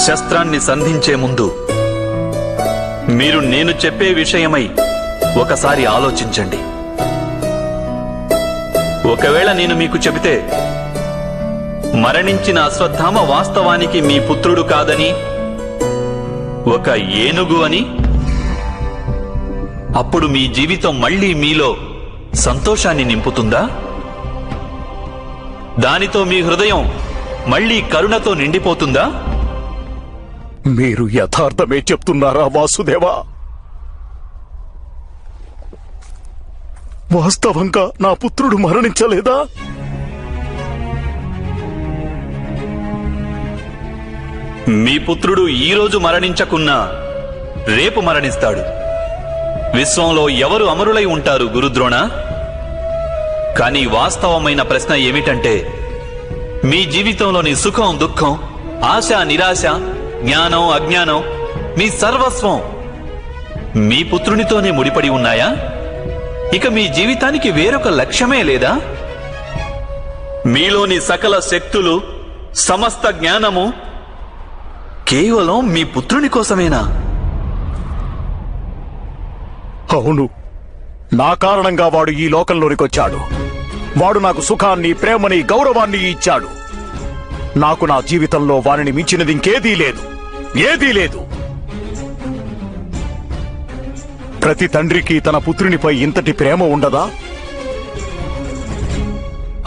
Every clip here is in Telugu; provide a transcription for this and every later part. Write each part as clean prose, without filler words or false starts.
శస్త్రాన్ని సంధించే ముందు మీరు నేను చెప్పే విషయమై ఒకసారి ఆలోచించండి. ఒకవేళ నేను మీకు చెబితే మరణించిన అశ్వత్థామ వాస్తవానికి మీ పుత్రుడు కాదని, ఒక ఏనుగు అని, అప్పుడు మీ జీవితం మళ్లీ మీలో సంతోషాన్ని నింపుతుందా? దానితో మీ హృదయం మళ్లీ కరుణతో నిండిపోతుందా? మీరు యథార్థమే చెప్తున్నారా వాసుదేవా? వాస్తవంగా నా పుత్రుడు మరణించలేదా? మీ పుత్రుడు ఈరోజు మరణించకున్నా రేపు మరణిస్తాడు. విశ్వంలో ఎవరు అమరులై ఉంటారు గురుద్రోణ? కానీ వాస్తవమైన ప్రశ్న ఏమిటంటే, మీ జీవితంలోని సుఖం దుఃఖం, ఆశ నిరాశ, జ్ఞానం అజ్ఞానం, మీ సర్వస్వం మీ పుత్రునితోనే ముడిపడి ఉన్నాయా? ఇక మీ జీవితానికి వేరొక లక్ష్యమే లేదా? మీలోని సకల శక్తులు, సమస్త జ్ఞానము కేవలం మీ పుత్రుని కోసమేనా? అవును, నా కారణంగా వాడు ఈ లోకంలోనికొచ్చాడు. వాడు నాకు సుఖాన్ని, ప్రేమని, గౌరవాన్ని ఇచ్చాడు. నాకు నా జీవితంలో వారిని మించినది ఇంకేదీ లేదు, ఏదీ లేదు. ప్రతి తండ్రికి తన పుత్రునిపై ఇంతటి ప్రేమ ఉండదా?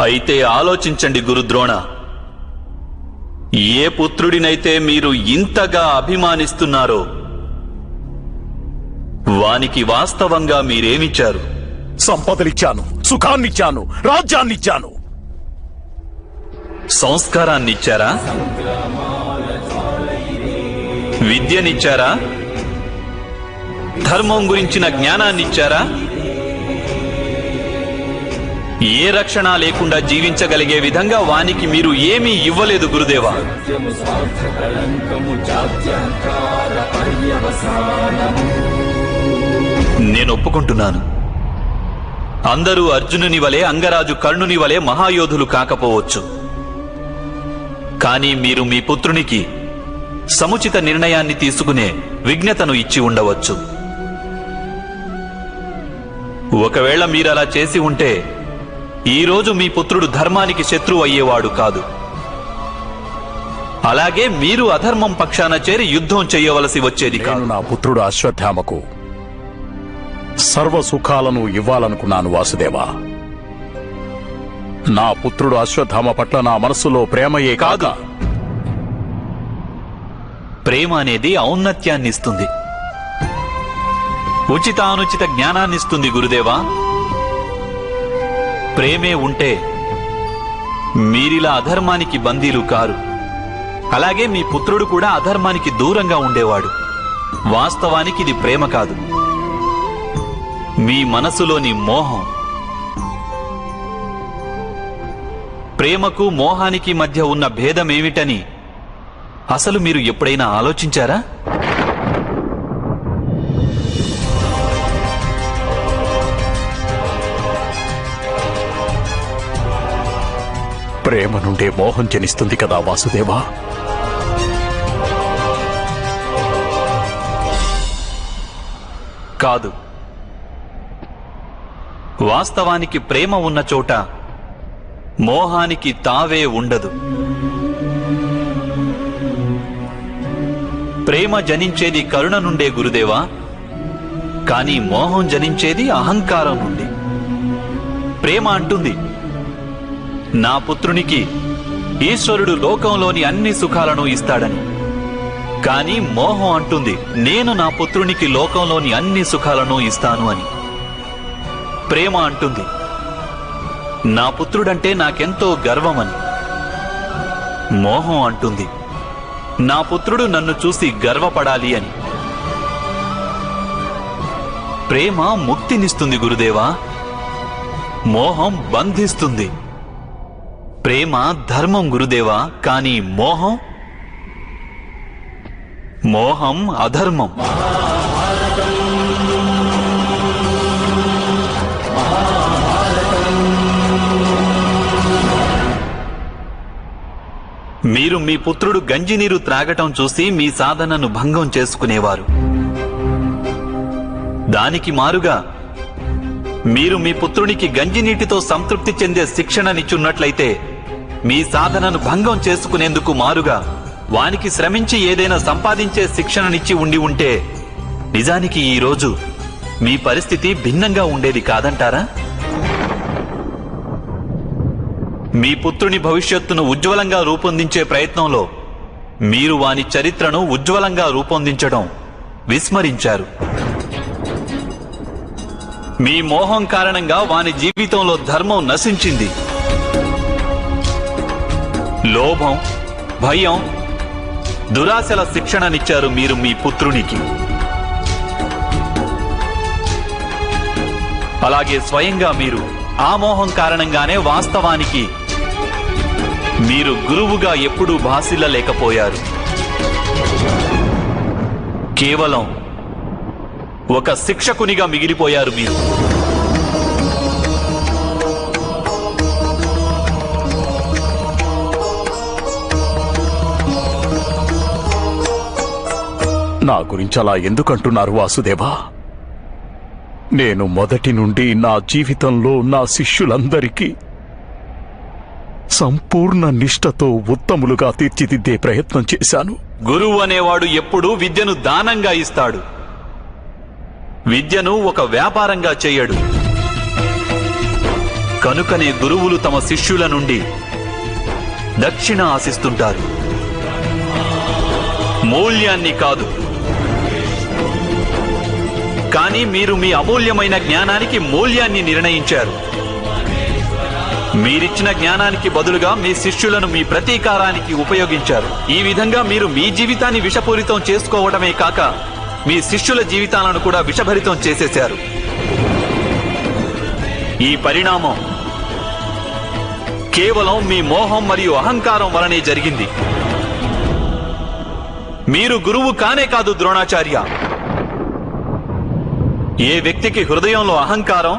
అయితే ఆలోచించండి గురుద్రోణ. ఏ పుత్రుడినైతే మీరు ఇంతగా అభిమానిస్తున్నారో వానికి వాస్తవంగా మీరేమిచ్చారు? సంపదలిచ్చాను, సుఖాన్నిచ్చాను, రాజ్యాన్నిచ్చాను. సంస్కారాన్నిచ్చారా? విద్యనిచ్చారా? ధర్మం గురించిన జ్ఞానాన్నిచ్చారా? ఏ రక్షణ లేకుండా జీవించగలిగే విధంగా వానికి మీరు ఏమీ ఇవ్వలేదు గురుదేవా. నేను ఒప్పుకుంటున్నాను, అందరూ అర్జునుని వలె, అంగరాజు కర్ణుని వలె మహాయోధులు కాకపోవచ్చు. కానీ మీరు మీ పుత్రునికి సముచిత నిర్ణయాన్ని తీసుకునే విజ్ఞతను ఇచ్చి ఉండవచ్చు. ఒకవేళ మీరలా చేసి ఉంటే ఈరోజు మీ పుత్రుడు ధర్మానికి శత్రువు అయ్యేవాడు కాదు. అలాగే మీరు అధర్మం పక్షాన చేరి యుద్ధం చేయవలసి వచ్చేది కాదు. నా పుత్రుడు అశ్వత్థామకు సర్వ సుఖాలను ఇవ్వాలనుకున్నాను వాసుదేవా. నా పుత్రుడు అశ్వత్థామ పట్ల నా మనస్సులో ప్రేమయే కాదు, ప్రేమ అనేది ఔన్నత్యాన్నిస్తుంది, ఉచితానుచిత జ్ఞానాన్నిస్తుంది గురుదేవా. ప్రేమే ఉంటే మీరిలా అధర్మానికి బందీలు కారు. అలాగే మీ పుత్రుడు కూడా అధర్మానికి దూరంగా ఉండేవాడు. వాస్తవానికి ఇది ప్రేమ కాదు, మీ మనసులోని మోహం. ప్రేమకు మోహానికి మధ్య ఉన్న భేదమేమిటని అసలు మీరు ఎప్పుడైనా ఆలోచించారా? ప్రేమ నుండే మోహం జనిస్తుంది కదా వాసుదేవా. కాదు, వాస్తవానికి ప్రేమ ఉన్న చోట మోహానికి తావే ఉండదు. ప్రేమ జనించేది కరుణ నుండే గురుదేవా, కానీ మోహం జనించేది అహంకారం నుండి. ప్రేమ అంటుంది, నా పుత్రునికి ఈశ్వరుడు లోకంలోని అన్ని సుఖాలను ఇస్తాడని. కానీ మోహం అంటుంది, నేను నా పుత్రునికి లోకంలోని అన్ని సుఖాలను ఇస్తాను అని. ప్రేమ అంటుంది, నా పుత్రుడంటే నాకెంతో గర్వమని. మోహం అంటుంది, నా పుత్రుడు నన్ను చూసి గర్వపడాలి అని. ప్రేమ ముక్తినిస్తుంది గురుదేవా, మోహం బంధిస్తుంది. ప్రేమ ధర్మం గురుదేవా, కానీ మోహం అధర్మం. మీరు మీ పుత్రుడు గంజినీరు త్రాగటం చూసి మీ సాధనను భంగం చేసుకునేవారు. దానికి మారుగా మీరు మీ పుత్రునికి గంజినీటితో సంతృప్తి చెందే శిక్షణనిచ్చున్నట్లయితే మీ సాధనను భంగం చేసుకునేందుకు మారుగా వానికి శ్రమించి ఏదైనా సంపాదించే శిక్షణనిచ్చి ఉంటే నిజానికి ఈరోజు మీ పరిస్థితి భిన్నంగా ఉండేది కాదంటారా? మీ పుత్రుని భవిష్యత్తును ఉజ్వలంగా రూపొందించే ప్రయత్నంలో మీరు వాని చరిత్రను ఉజ్వలంగా రూపొందించడం విస్మరించారు. మీ మోహం కారణంగా వాని జీవితంలో ధర్మం నశించింది. లోభం, భయం, దురాశల శిక్షణనిచ్చారు మీరు మీ పుత్రునికి. అలాగే స్వయంగా మీరు ఆ మోహం కారణంగానే వాస్తవానికి మీరు గురువుగా ఎప్పుడూ భాసిల్లలేకపోయారు. కేవలం ఒక శిక్షకునిగా మిగిలిపోయారు మీరు. నా గురించి అలా ఎందుకంటున్నారు వాసుదేవా? నేను మొదటి నుండి నా జీవితంలో నా శిష్యులందరికీ సంపూర్ణ నిష్ఠతో ఉత్తములుగా తీర్చిదిద్దే ప్రయత్నం చేశాను. గురువు అనేవాడు ఎప్పుడూ విద్యను దానంగా ఇస్తాడు. విద్యను ఒక వ్యాపారంగా చేయడు. కనుకనే గురువులు తమ శిష్యుల నుండి దక్షిణ ఆశిస్తుంటారు, మూల్యాన్ని కాదు. కానీ మీరు మీ అమూల్యమైన జ్ఞానానికి మూల్యాన్ని నిర్ణయించారు. మీరిచ్చిన జ్ఞానానికి బదులుగా మీ శిష్యులను మీ ప్రతీకారానికి ఉపయోగించారు. ఈ విధంగా మీరు మీ జీవితాన్ని విషపూరితం చేసుకోవడమే కాక మీ శిష్యుల జీవితాలను కూడా విషభరితం చేసేశారు. ఈ పరిణామం కేవలం మీ మోహం మరియు అహంకారం వలనే జరిగింది. మీరు గురువు కానే కాదు ద్రోణాచార్య. ఏ వ్యక్తికి హృదయంలో అహంకారం,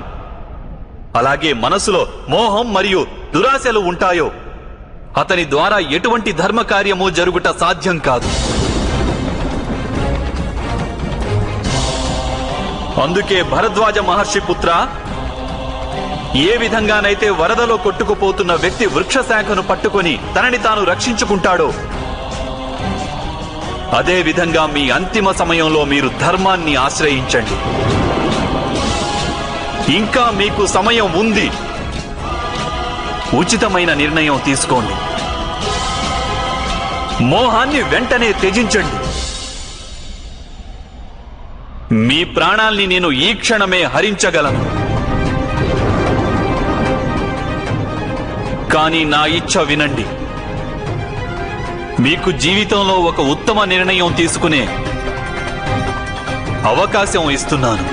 అలాగే మనసులో మోహం మరియు దురాశలు ఉంటాయో అతని ద్వారా ఎటువంటి ధర్మ కార్యము జరుగుట సాధ్యం కాదు. అందుకే భరద్వాజ మహర్షి పుత్ర, ఏ విధంగానైతే వరదలో కొట్టుకుపోతున్న వ్యక్తి వృక్ష శాఖను పట్టుకొని తనని తాను రక్షించుకుంటాడో, అదే విధంగా మీ అంతిమ సమయంలో మీరు ధర్మాన్ని ఆశ్రయించండి. ఇంకా మీకు సమయం ఉంది. ఉచితమైన నిర్ణయం తీసుకోండి. మోహాన్ని వెంటనే త్యజించండి. మీ ప్రాణాల్ని నేను ఈ క్షణమే హరించగలను. కానీ నా ఇచ్ఛ వినండి. మీకు జీవితంలో ఒక ఉత్తమ నిర్ణయం తీసుకునే అవకాశం ఇస్తున్నాను.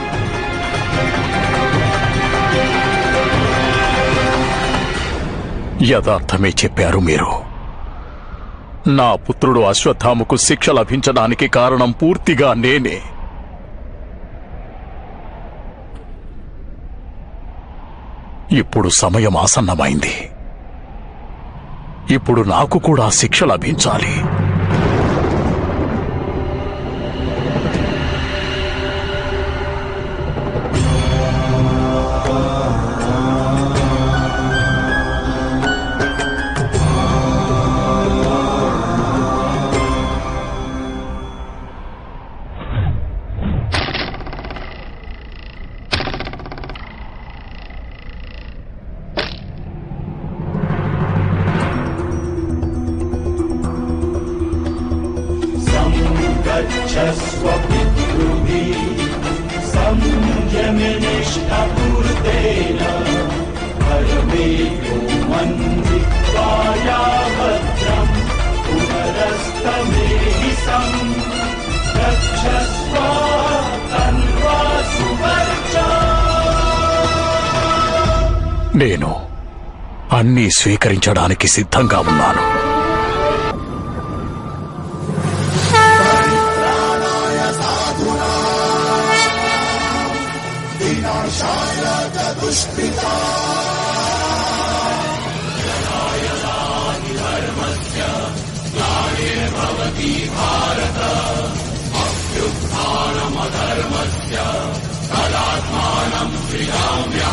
యథార్థమే చెప్పారు మీరు. నా పుత్రుడు అశ్వత్థామకు శిక్ష లభించడానికి కారణం పూర్తిగా నేనే. ఇప్పుడు సమయం ఆసన్నమైంది. ఇప్పుడు నాకు కూడా శిక్ష లభించాలి. నేను అన్నీ స్వీకరించడానికి సిద్ధంగా ఉన్నాను. దుష్పితా అభ్యుత్థానమధర్మస్య తదాత్మానం సృజామ్య